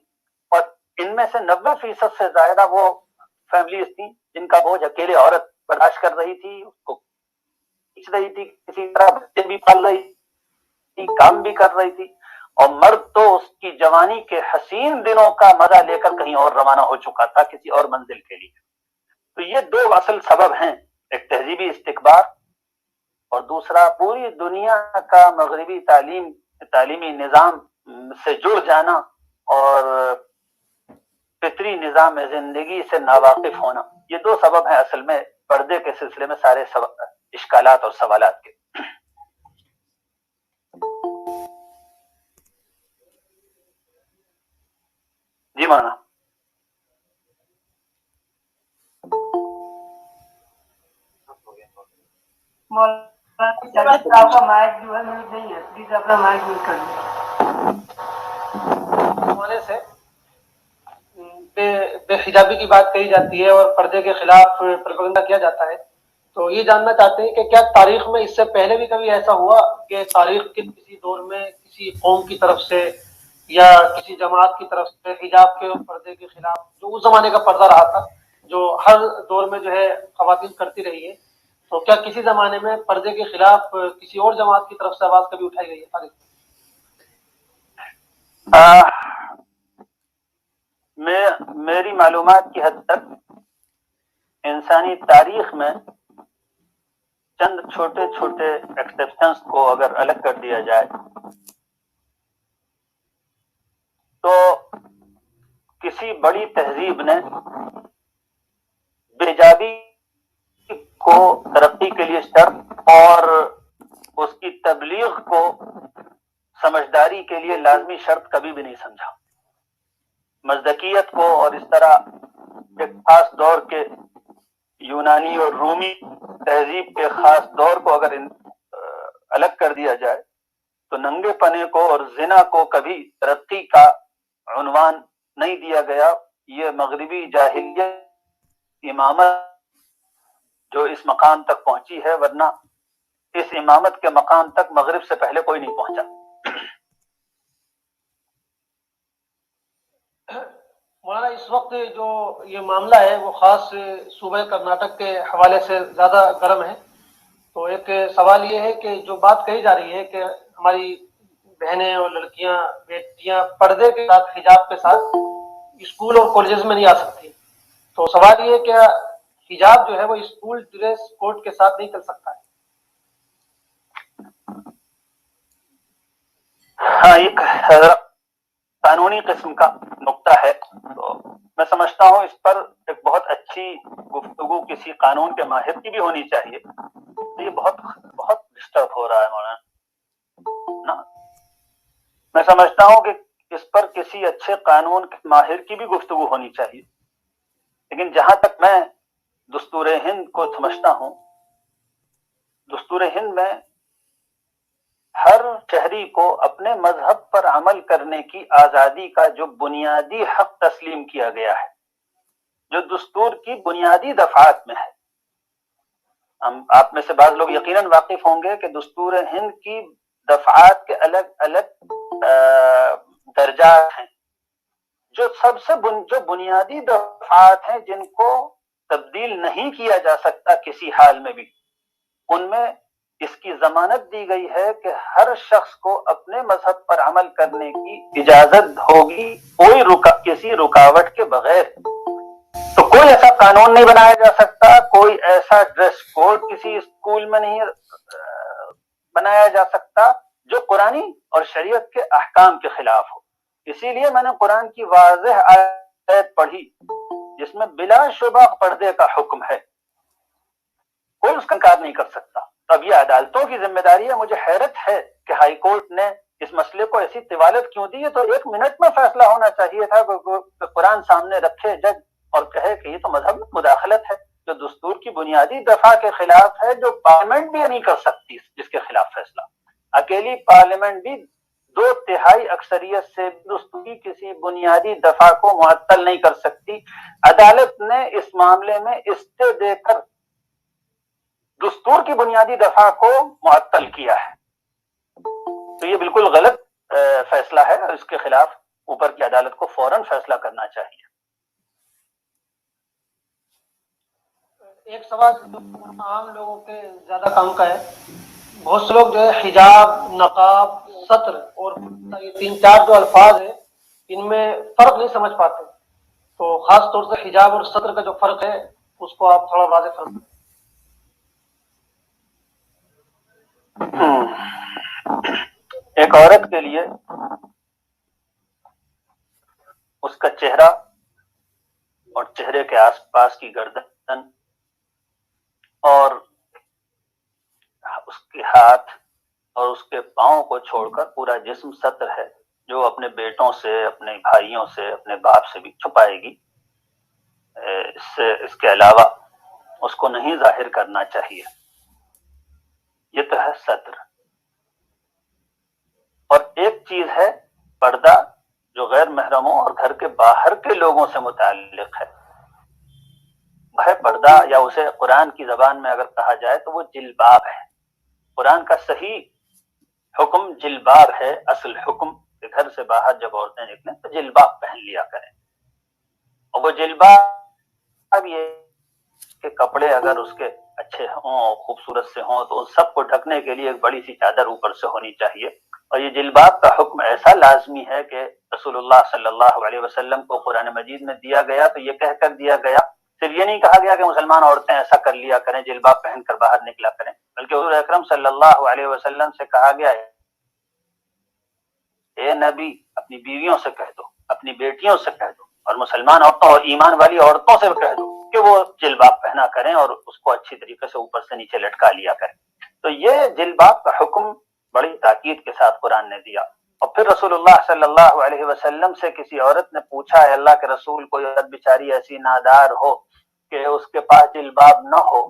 اور ان میں سے 90% سے زیادہ وہ فیملیز تھیں جن کا بوجھ اکیلے عورت برداشت کر رہی تھی، اس کو کھینچ رہی تھی، کسی طرح بچے بھی پال رہی تھی، کام بھی کر رہی تھی، اور مرد تو اس کی جوانی کے حسین دنوں کا مزہ لے کر کہیں اور روانہ ہو چکا تھا کسی اور منزل کے لیے. تو یہ دو اصل سبب ہیں، ایک تہذیبی استکبار اور دوسرا پوری دنیا کا مغربی تعلیمی نظام سے جڑ جانا اور فطری نظام زندگی سے ناواقف ہونا. یہ دو سبب ہیں اصل میں پردے کے سلسلے میں سارے اشکالات اور سوالات کے. جی مانا. آپ کا مائک جو ہے میوٹ نہیں ہے، پلیز اپنا مائک میوٹ کر لیں. سے بے حجابی کی بات کہی جاتی ہے اور پردے کے خلاف پروپیگنڈا کیا جاتا ہے، تو یہ جاننا چاہتے ہیں کہ کیا تاریخ میں اس سے پہلے بھی کبھی ایسا ہوا کہ تاریخ کے کسی دور میں کسی قوم کی طرف سے یا کسی جماعت کی طرف سے حجاب کے اور پردے کے خلاف، جو اس زمانے کا پردہ رہا تھا، جو ہر دور میں جو ہے خواتین کرتی رہی ہے، تو کیا کسی زمانے میں پردے کے خلاف کسی اور جماعت کی طرف سے آواز کبھی اٹھائی گئی ہے تاریخ میں؟ میری معلومات کی حد تک انسانی تاریخ میں چند چھوٹے چھوٹے ایکسپشنز کو اگر الگ کر دیا جائے تو کسی بڑی تہذیب نے بے حجابی کو ترقی کے لیے شرط اور اس کی تبلیغ کو سمجھداری کے لیے لازمی شرط کبھی بھی نہیں سمجھا. مزدکیت کو اور اس طرح ایک خاص دور کے یونانی اور رومی تہذیب کے خاص دور کو اگر الگ کر دیا جائے تو ننگے پنے کو اور زنا کو کبھی ترقی کا عنوان نہیں دیا گیا. یہ مغربی جاہلیت امامت جو اس مقام تک پہنچی ہے، ورنہ اس امامت کے مقام تک مغرب سے پہلے کوئی نہیں پہنچا. مولانا اس وقت جو یہ معاملہ ہے وہ خاص صوبہ کرناٹک کے حوالے سے زیادہ گرم ہے، تو ایک سوال یہ ہے کہ جو بات کہی جا رہی ہے کہ ہماری بہنیں اور لڑکیاں بیٹیاں پردے کے ساتھ حجاب کے ساتھ اسکول اور کالجز میں نہیں آ سکتی، تو سوال یہ ہے کہ حجاب جو ہے وہ اسکول ڈریس کوڈ کے ساتھ نہیں چل سکتا ہے؟ ہاں، ایک قانونی قسم کا نقطہ ہے، تو میں سمجھتا ہوں اس پر ایک بہت اچھی گفتگو کسی قانون کے ماہر کی بھی ہونی چاہیے. یہ بہت بہت ڈسٹرب ہو رہا ہے مولانا. میں سمجھتا ہوں کہ اس پر کسی اچھے قانون کے ماہر کی بھی گفتگو ہونی چاہیے. لیکن جہاں تک میں دستور ہند کو سمجھتا ہوں، دستور ہند میں ہر شہری کو اپنے مذہب پر عمل کرنے کی آزادی کا جو بنیادی حق تسلیم کیا گیا ہے، جو دستور کی بنیادی دفعات میں ہے. آپ میں سے بعض لوگ یقیناً واقف ہوں گے کہ دستور ہند کی دفعات کے الگ الگ درجات ہیں، جو سب سے جو بنیادی دفعات ہیں جن کو تبدیل نہیں کیا جا سکتا کسی حال میں بھی، ان میں اس کی ضمانت دی گئی ہے کہ ہر شخص کو اپنے مذہب پر عمل کرنے کی اجازت ہوگی کسی رکاوٹ کے بغیر. تو کوئی ایسا قانون نہیں بنایا جا سکتا، کوئی ایسا ڈریس کوڈ کسی اسکول میں نہیں بنایا جا سکتا جو قرآنی اور شریعت کے احکام کے خلاف ہو. اسی لیے میں نے قرآن کی واضح آیت پڑھی جس میں بلا شبہ پردے کا حکم ہے، کوئی اس کا انکار نہیں کر سکتا. اب یہ عدالتوں کی ذمہ داری ہے. مجھے حیرت ہے کہ ہائی کورٹ نے اس مسئلے کو ایسی طوالت کیوں دی ہے. تو 1 منٹ میں فیصلہ ہونا چاہیے تھا کہ قرآن سامنے رکھے جج اور کہے کہ یہ تو مذہب میں مداخلت ہے، جو دستور کی بنیادی دفعہ کے خلاف ہے، جو پارلیمنٹ بھی نہیں کر سکتی جس کے خلاف فیصلہ. اکیلی پارلیمنٹ بھی 2/3 اکثریت سے دستور کی کسی بنیادی دفعہ کو معطل نہیں کر سکتی. عدالت نے اس معاملے میں اسٹے دے کر دستور کی بنیادی دفعہ کو معطل کیا ہے. تو یہ بالکل غلط فیصلہ ہے اور اس کے خلاف اوپر کی عدالت کو فوراً فیصلہ کرنا چاہیے. ایک سوال عام لوگوں کے زیادہ کام کا ہے. بہت سے لوگ جو ہے حجاب، نقاب، ستر اور یہ 3-4 جو الفاظ ہیں ان میں فرق نہیں سمجھ پاتے. تو خاص طور سے حجاب اور ستر کا جو فرق ہے اس کو آپ تھوڑا واضح فرمائیں. ایک عورت کے لیے اس کا چہرہ اور چہرے کے آس پاس کی گردن اور اس کے ہاتھ اور اس کے پاؤں کو چھوڑ کر پورا جسم ستر ہے، جو اپنے بیٹوں سے، اپنے بھائیوں سے، اپنے باپ سے بھی چھپائے گی. اس کے علاوہ اس کو نہیں ظاہر کرنا چاہیے. یہ تو ہے ستر. اور ایک چیز ہے پردہ جو غیر محرموں اور گھر کے باہر کے لوگوں سے متعلق ہے. ہے پردہ، یا اسے قرآن کی زبان میں اگر کہا جائے تو وہ جلباب ہے. قرآن کا صحیح حکم جلباب ہے. اصل حکم کہ گھر سے باہر جب عورتیں نکلیں تو جلباب پہن لیا کریں. اور وہ جلباب یہ کہ کپڑے اگر اس کے اچھے ہوں، خوبصورت سے ہوں، تو ان سب کو ڈھکنے کے لیے ایک بڑی سی چادر اوپر سے ہونی چاہیے. اور یہ جلباب کا حکم ایسا لازمی ہے کہ رسول اللہ صلی اللہ علیہ وسلم کو قرآن مجید میں دیا گیا تو یہ کہہ کر دیا گیا، صرف یہ نہیں کہا گیا کہ مسلمان عورتیں ایسا کر لیا کریں، جلباب پہن کر باہر نکلا کریں، بلکہ حضور اکرم صلی اللہ علیہ وسلم سے کہا گیا ہے، اے نبی اپنی بیویوں سے کہہ دو، اپنی بیٹیوں سے کہہ دو، اور مسلمان عورتوں اور ایمان والی عورتوں سے کہہ دو کہ وہ جلباب پہنا کریں اور اس کو اچھی طریقے سے اوپر سے نیچے لٹکا لیا کریں. تو یہ جلباب کا حکم بڑی تاکید کے ساتھ قرآن نے دیا. اور پھر رسول اللہ صلی اللہ علیہ وسلم سے کسی عورت نے پوچھا ہے اللہ کے رسول، کوئی عورت بیچاری ایسی نادار ہو کہ اس کے پاس جلباب نہ ہو.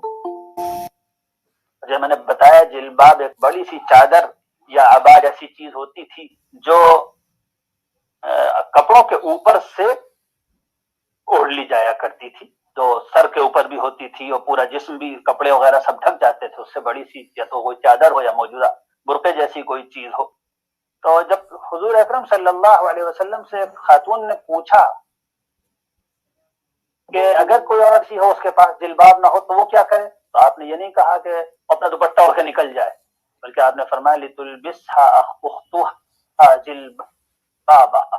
جب میں نے بتایا جلباب ایک بڑی سی چادر یا عبا جیسی چیز ہوتی تھی جو کپڑوں کے اوپر سے اوڑھ لی جایا کرتی تھی، تو سر کے اوپر بھی ہوتی تھی اور پورا جسم بھی، کپڑے وغیرہ سب ڈھک جاتے تھے اس سے. بڑی سی یا تو کوئی چادر ہو یا موجودہ برقعے جیسی کوئی چیز ہو. تو جب حضور اکرم صلی اللہ علیہ وسلم سے ایک خاتون نے پوچھا کہ اگر کوئی عورت سی ہو اس کے پاس جلباب نہ ہو تو وہ کیا کرے، تو آپ نے یہ نہیں کہا کہ اپنا دوپٹہ اوڑھ کے نکل جائے، بلکہ آپ نے فرمایا لِتُلْبِسْهَا أُخْتُهَا جِلْبَابَهَا،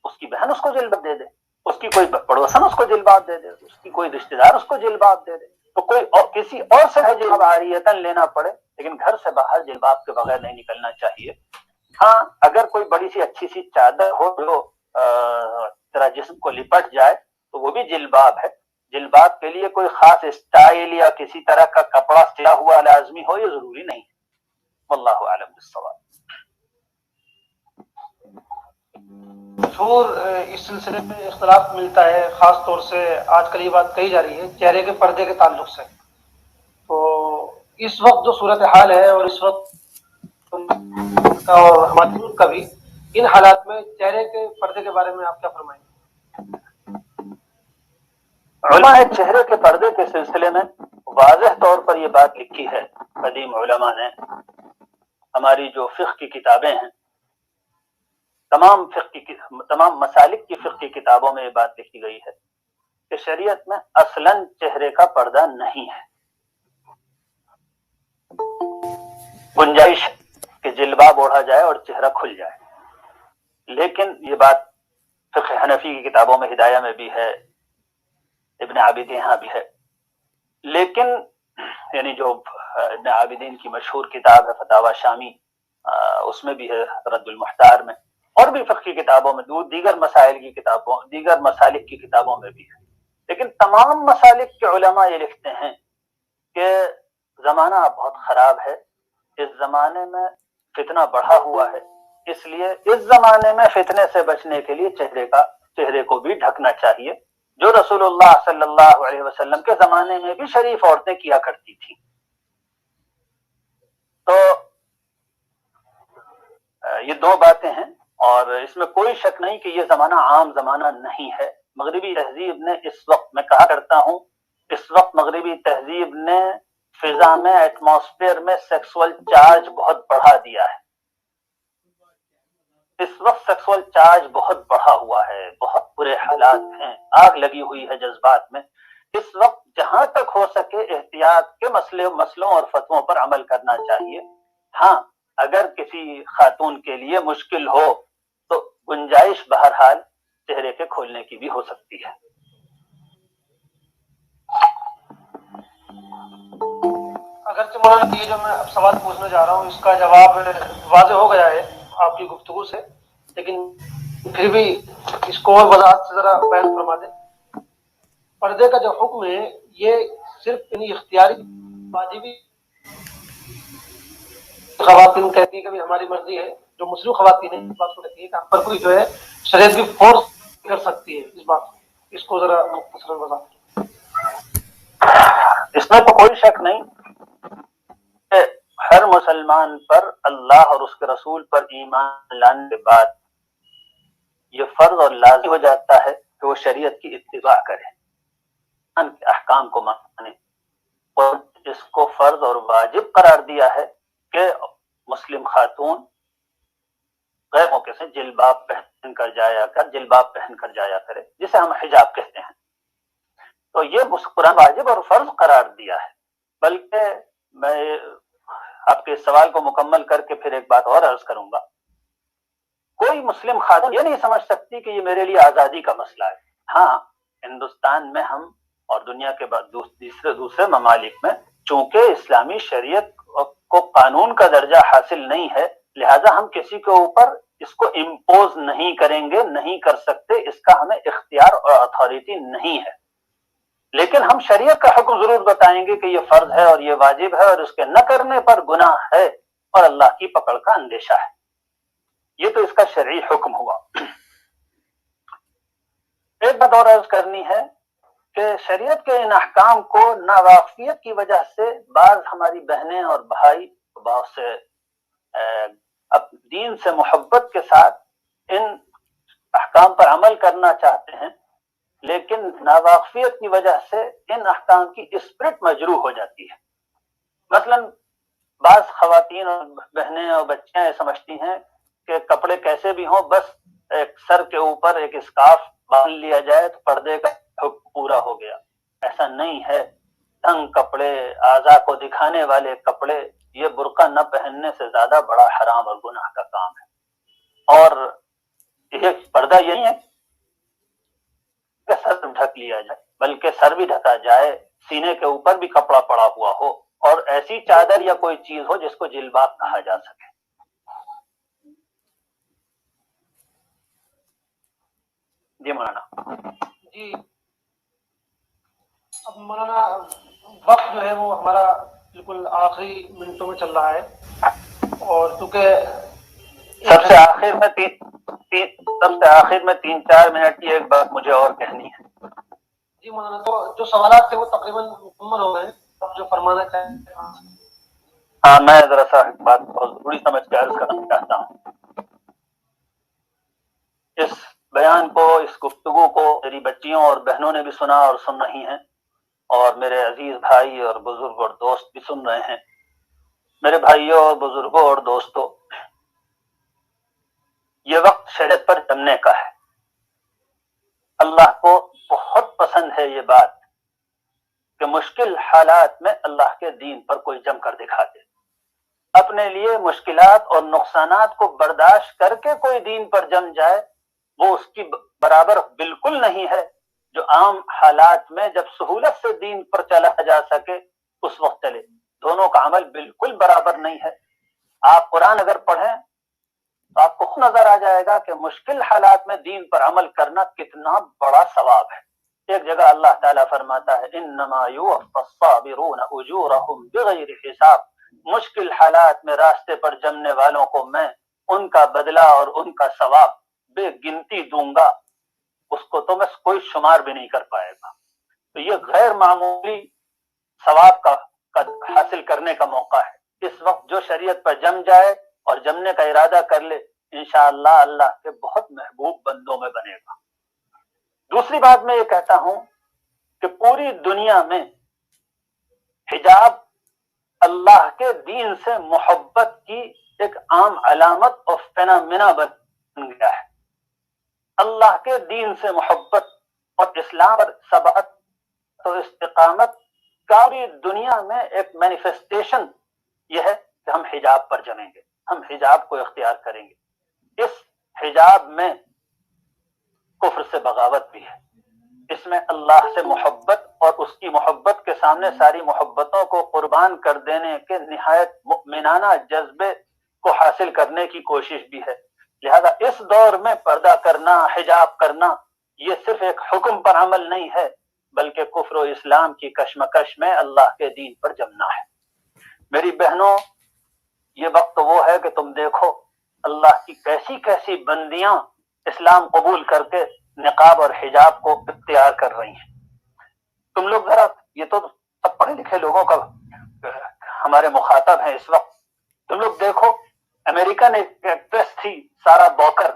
اس کی بہن اس کو جلباب دے دے، اس کی کوئی پڑوسن اس کو جلباب دے دے، اس کی کوئی رشتہ دار اس کو جلباب دے دے. تو کوئی اور کسی اور سے جلباب عاریتاً لینا پڑے، لیکن گھر سے باہر جلباب کے بغیر نہیں نکلنا چاہیے. ہاں اگر کوئی بڑی سی اچھی سی چادر ہو جو تیرا جسم کو لپٹ جائے تو وہ بھی جلباب ہے. جلباب کے لیے کوئی خاص اسٹائل یا کسی طرح کا کپڑا سلا ہوا لازمی ہو، یہ ضروری نہیں ہے. واللہ اعلم بالصواب. مشہور اس سلسلے میں اختلاف ملتا ہے، خاص طور سے آج کل یہ بات کہی جا رہی ہے چہرے کے پردے کے تعلق سے. تو اس وقت جو صورتحال ہے اور اس وقت کا اور ہمارے ملک کا بھی، ان حالات میں چہرے کے پردے کے بارے میں آپ کیا فرمائیں گے؟ علماء نے چہرے کے پردے کے سلسلے میں واضح طور پر یہ بات لکھی ہے. قدیم علماء نے ہماری جو فقہ کی کتابیں ہیں، تمام مسالک کی فقہ کی کتابوں میں یہ بات لکھی گئی ہے کہ شریعت میں اصلاً چہرے کا پردہ نہیں ہے. گنجائش کہ جلباب اوڑھا جائے اور چہرہ کھل جائے، لیکن یہ بات فقہ حنفی کی کتابوں میں ہدایہ میں بھی ہے، ابن عابدین یہاں بھی ہے. لیکن یعنی جو ابن عابدین کی مشہور کتاب ہے فتاوی شامی، اس میں بھی ہے، رد المحتار میں، اور بھی فقہی کتابوں میں، دیگر مسائل کی کتابوں، دیگر مسالک کی کتابوں میں بھی ہے. لیکن تمام مسالک کے علماء یہ لکھتے ہیں کہ زمانہ اب بہت خراب ہے، اس زمانے میں فتنہ بڑھا ہوا ہے، اس لیے اس زمانے میں فتنے سے بچنے کے لیے چہرے کو بھی ڈھکنا چاہیے، جو رسول اللہ صلی اللہ علیہ وسلم کے زمانے میں بھی شریف عورتیں کیا کرتی تھیں. تو یہ دو باتیں ہیں، اور اس میں کوئی شک نہیں کہ یہ زمانہ عام زمانہ نہیں ہے. مغربی تہذیب نے اس وقت، میں کہا کرتا ہوں، اس وقت مغربی تہذیب نے فضا میں، ایٹماسفیئر میں سیکسول چارج بہت بڑھا دیا ہے. اس وقت سیکسول چارج بہت بڑھا ہوا ہے، بہت برے حالات ہیں، آگ لگی ہوئی ہے جذبات میں. اس وقت جہاں تک ہو سکے احتیاط کے مسئلوں اور فتووں پر عمل کرنا چاہیے. ہاں، اگر کسی خاتون کے لیے مشکل ہو تو گنجائش بہرحال چہرے کے کھولنے کی بھی ہو سکتی ہے. اگرچہ مولانا یہ جو میں اب سوال پوچھنے جا رہا ہوں اس کا جواب واضح ہو گیا ہے آپ کی گفتگو سے، لیکن پھر بھی اس کو اور وضاحت سے ذرا بیان فرما دیں. پردے کا جو حکم ہے یہ صرف اختیاری واجبی خواتین کہتی ہے کہ ہماری مرضی ہے، جو مسلم خواتین ہیں اس بات کو کہتی ہے کہ ہم پر کوئی جو ہے شریعت بھی فورس کر سکتی ہے اس بات کو. اس کو ذرا مختصراً وضاحت. اس میں تو کوئی شک نہیں کہ ہر مسلمان پر اللہ اور اس کے رسول پر ایمان لانے کے بعد یہ فرض اور لازم ہو جاتا ہے کہ وہ شریعت کی اتباع کرے، ان کے احکام کو مانے، اور اس کو فرض اور واجب قرار دیا ہے کہ مسلم خاتون غیر موقع سے جلباب پہن کر جایا کرے، جسے ہم حجاب کہتے ہیں. تو یہ قرآن واجب اور فرض قرار دیا ہے. بلکہ میں آپ کے سوال کو مکمل کر کے پھر ایک بات اور عرض کروں گا. کوئی مسلم خاتون یہ نہیں سمجھ سکتی کہ یہ میرے لیے آزادی کا مسئلہ ہے. ہاں، ہندوستان میں ہم اور دنیا کے دوسرے ممالک میں چونکہ اسلامی شریعت کو قانون کا درجہ حاصل نہیں ہے، لہذا ہم کسی کے اوپر اس کو امپوز نہیں کریں گے، نہیں کر سکتے، اس کا ہمیں اختیار اور اتھارٹی نہیں ہے. لیکن ہم شریعت کا حکم ضرور بتائیں گے کہ یہ فرض ہے اور یہ واجب ہے، اور اس کے نہ کرنے پر گناہ ہے اور اللہ کی پکڑ کا اندیشہ ہے. یہ تو اس کا شرعی حکم ہوا. ایک بات اور عرض کرنی ہے کہ شریعت کے ان احکام کو ناواقفیت کی وجہ سے بعض ہماری بہنیں اور بھائی بہت سے اب دین سے محبت کے ساتھ ان احکام پر عمل کرنا چاہتے ہیں، لیکن ناواقفیت کی وجہ سے ان احکام کی اسپرٹ مجروح ہو جاتی ہے. مثلا بعض خواتین اور بہنیں اور بچیاں یہ سمجھتی ہیں کہ کپڑے کیسے بھی ہوں، بس ایک سر کے اوپر ایک اسکارف باندھ لیا جائے تو پردے کا حکم پورا ہو گیا. ایسا نہیں ہے. تنگ کپڑے، اعضاء کو دکھانے والے کپڑے، یہ برقع نہ پہننے سے زیادہ بڑا حرام اور گناہ کا کام ہے. اور یہ پردہ یہی ہے کہ سر ڈھک لیا جائے، بلکہ سر بھی ڈھکا جائے، سینے کے اوپر بھی کپڑا پڑا ہوا ہو، اور ایسی چادر یا کوئی چیز ہو جس کو جلباب کہا جا سکے. جی مولانا. جی اب مولانا وقت جو ہے وہ ہمارا بالکل آخری منٹوں میں چل رہا ہے، اور چونکہ سب سے آخر میں سب سے آخر میں 3-4 منٹ کی ایک بات مجھے اور کہنی ہے. جی مولانا، تو جو سوالات تھے وہ تقریباً مکمل ہو گئے. آپ جو فرمانا چاہیں. ہاں، میں ذرا سا بات بہت ضروری سمجھ کے عرض کرنا چاہتا ہوں. اس بیان کو، اس گفتگو کو میری بچیوں اور بہنوں نے بھی سنا اور سن رہی ہیں، اور میرے عزیز بھائی اور بزرگ اور دوست بھی سن رہے ہیں. میرے بھائیوں اور بزرگوں اور دوستوں، یہ وقت شریعت پر جمنے کا ہے. اللہ کو بہت پسند ہے یہ بات کہ مشکل حالات میں اللہ کے دین پر کوئی جم کر دکھا دے. اپنے لیے مشکلات اور نقصانات کو برداشت کر کے کوئی دین پر جم جائے، وہ اس کی برابر بالکل نہیں ہے جو عام حالات میں جب سہولت سے دین پر چلا جا سکے اس وقت چلے. دونوں کا عمل بالکل برابر نہیں ہے. آپ قرآن اگر پڑھیں تو آپ کو خود نظر آ جائے گا کہ مشکل حالات میں دین پر عمل کرنا کتنا بڑا ثواب ہے. ایک جگہ اللہ تعالیٰ فرماتا ہے انما یوفی الصابرون اجورهم بغیر حساب. مشکل حالات میں راستے پر جمنے والوں کو میں ان کا بدلہ اور ان کا ثواب بے گنتی دوں گا، اس کو تو میں کوئی شمار بھی نہیں کر پائے گا. تو یہ غیر معمولی ثواب کا حاصل کرنے کا موقع ہے. اس وقت جو شریعت پر جم جائے اور جمنے کا ارادہ کر لے، انشاءاللہ اللہ کے بہت محبوب بندوں میں بنے گا. دوسری بات میں یہ کہتا ہوں کہ پوری دنیا میں حجاب اللہ کے دین سے محبت کی ایک عام علامت اور فینامنا بن گیا ہے. اللہ کے دین سے محبت اور اسلام پر ثبات و استقامت پوری دنیا میں ایک مینیفیسٹیشن یہ ہے کہ ہم حجاب پر جمیں گے، ہم حجاب کو اختیار کریں گے. اس حجاب میں کفر سے بغاوت بھی ہے، اس میں اللہ سے محبت اور اس کی محبت کے سامنے ساری محبتوں کو قربان کر دینے کے نہایت مؤمنانہ جذبے کو حاصل کرنے کی کوشش بھی ہے. لہذا اس دور میں پردہ کرنا، حجاب کرنا، یہ صرف ایک حکم پر عمل نہیں ہے بلکہ کفر و اسلام کی کشمکش میں اللہ کے دین پر جمنا ہے. میری بہنوں، یہ وقت وہ ہے کہ تم دیکھو اللہ کی کیسی کیسی بندیاں اسلام قبول کر کے نقاب اور حجاب کو اختیار کر رہی ہیں. تم لوگ ذرا، یہ تو سب پڑھے لکھے لوگوں کا ہمارے مخاطب ہیں اس وقت، تم لوگ دیکھو امریکن ایک ایکٹریس تھی سارا باکر،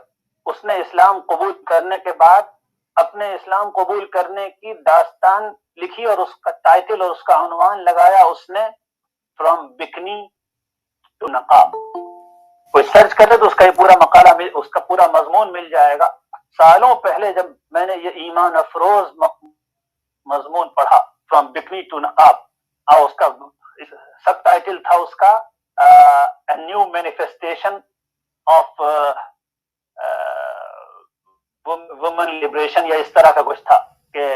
اس نے اسلام قبول کرنے کے بعد اپنے اسلام قبول کرنے کی داستان لکھی اور اس کا ٹائٹل اور اس کا عنوان لگایا اس نے فرام بکنی ٹو نقاب. کوئی سرچ کرے تو اس کا یہ پورا مقالہ اس کا پورا مضمون مل جائے گا. سالوں پہلے جب میں نے یہ ایمان افروز مضمون پڑھا فرام بکنی ٹو نقاب، اور اس کا سب ٹائٹل تھا اس کا new manifestation of women liberation یا اس طرح کا کچھ تھا کہ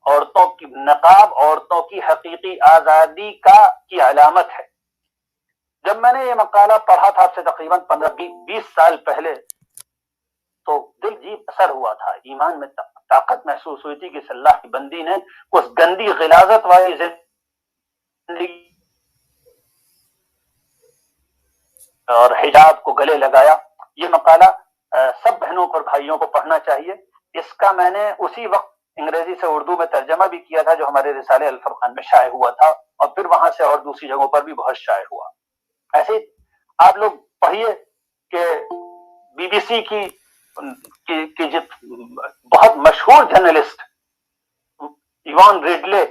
عورتوں کی نقاب عورتوں کی حقیقی آزادی کی علامت ہے. جب میں نے یہ مقالہ پڑھا تھا سے تقریباً 15-20 سال پہلے تو دل جی اثر ہوا تھا، ایمان میں طاقت محسوس ہوئی تھی کہ اللہ کی بندی نے اس گندی غلاظت والی زندگی اور حجاب کو گلے لگایا. یہ مقالہ سب بہنوں اور بھائیوں کو پڑھنا چاہیے. اس کا میں نے اسی وقت انگریزی سے اردو میں ترجمہ بھی کیا تھا جو ہمارے رسالے الفرقان میں شائع ہوا تھا، اور پھر وہاں سے اور دوسری جگہوں پر بھی بہت شائع ہوا. ایسے آپ لوگ پڑھیے کہ بی بی سی کی بہت مشہور جرنلسٹ ایوان ریڈلے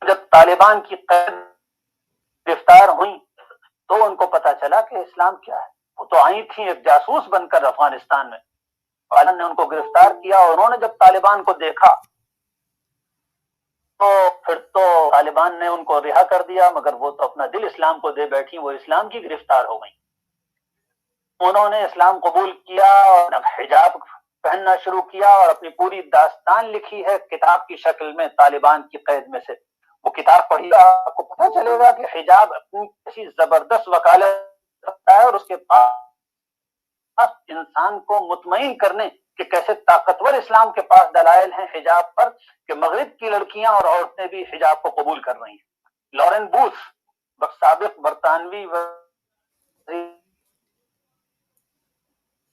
جب طالبان کی قید گرفتار ہوئی تو ان کو پتا چلا کہ اسلام کیا ہے. وہ تو آئی تھی ایک جاسوس بن کر افغانستان میں، عالم نے ان کو گرفتار کیا اور انہوں نے جب طالبان کو دیکھا تو پھر تو طالبان نے ان کو رہا کر دیا، مگر وہ تو اپنا دل اسلام کو دے بیٹھی، وہ اسلام کی گرفتار ہو گئی. انہوں نے اسلام قبول کیا اور حجاب پہننا شروع کیا اور اپنی پوری داستان لکھی ہے کتاب کی شکل میں طالبان کی قید میں سے. وہ کتاب پڑھیے، آپ کو پتہ چلے گا کہ حجاب اپنی کیسی زبردست وکالت رکھتا ہے اور اس کے پاس انسان کو مطمئن کرنے کہ کیسے طاقتور اسلام کے پاس دلائل ہیں حجاب پر کہ مغرب کی لڑکیاں اور عورتیں بھی حجاب کو قبول کر رہی ہیں. لارن بوتھ سابق برطانوی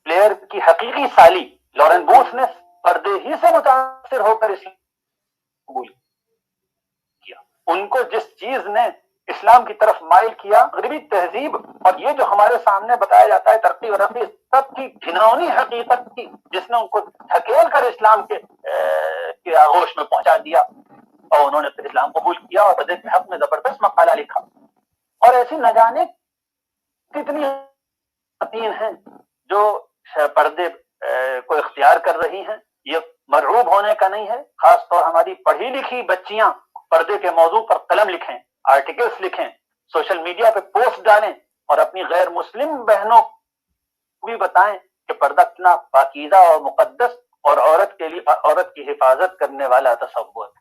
پلیئر کی حقیقی سالی لارن بوتھ نے پردے ہی سے متاثر ہو کر اسلام قبول کیا. ان کو جس چیز نے اسلام کی طرف مائل کیا، مغربی تہذیب اور یہ جو ہمارے سامنے بتایا جاتا ہے ترقی و رقی، سب کی گھناؤنی حقیقت تھی جس نے ان کو دھکیل کر اسلام کے آغوش میں پہنچا دیا، اور انہوں نے پھر اسلام قبول کیا اور پردے کے حق میں زبردست مقالہ لکھا. اور ایسی نہ جانے کتنی خواتین ہیں جو پردے کو اختیار کر رہی ہیں. یہ مرعوب ہونے کا نہیں ہے. خاص طور ہماری پڑھی لکھی بچیاں پردے کے موضوع پر قلم لکھیں، آرٹیکلز لکھیں، سوشل میڈیا پہ پوسٹ ڈالیں اور اپنی غیر مسلم بہنوں کو بھی بتائیں کہ پردہ کتنا پاکیزہ اور مقدس اور عورت کے لیے عورت کی حفاظت کرنے والا تصور ہے.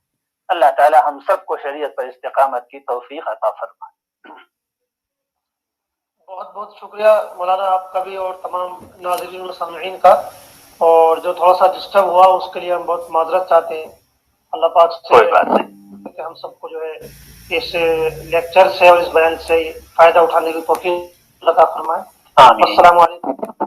اللہ تعالی ہم سب کو شریعت پر استقامت کی توفیق عطا فرمائے. بہت بہت شکریہ مولانا آپ کا بھی اور تمام ناظرین و سامعین کا. اور جو تھوڑا سا ڈسٹرب ہوا اس کے لیے ہم بہت معذرت چاہتے ہیں. اللہ پاک سے کوئی بات نہیں کہ ہم سب کو جو ہے اس لیکچر سے اور اس بیان سے فائدہ اٹھانے کی توفیق عطا فرمائے. آمین. السلام علیکم.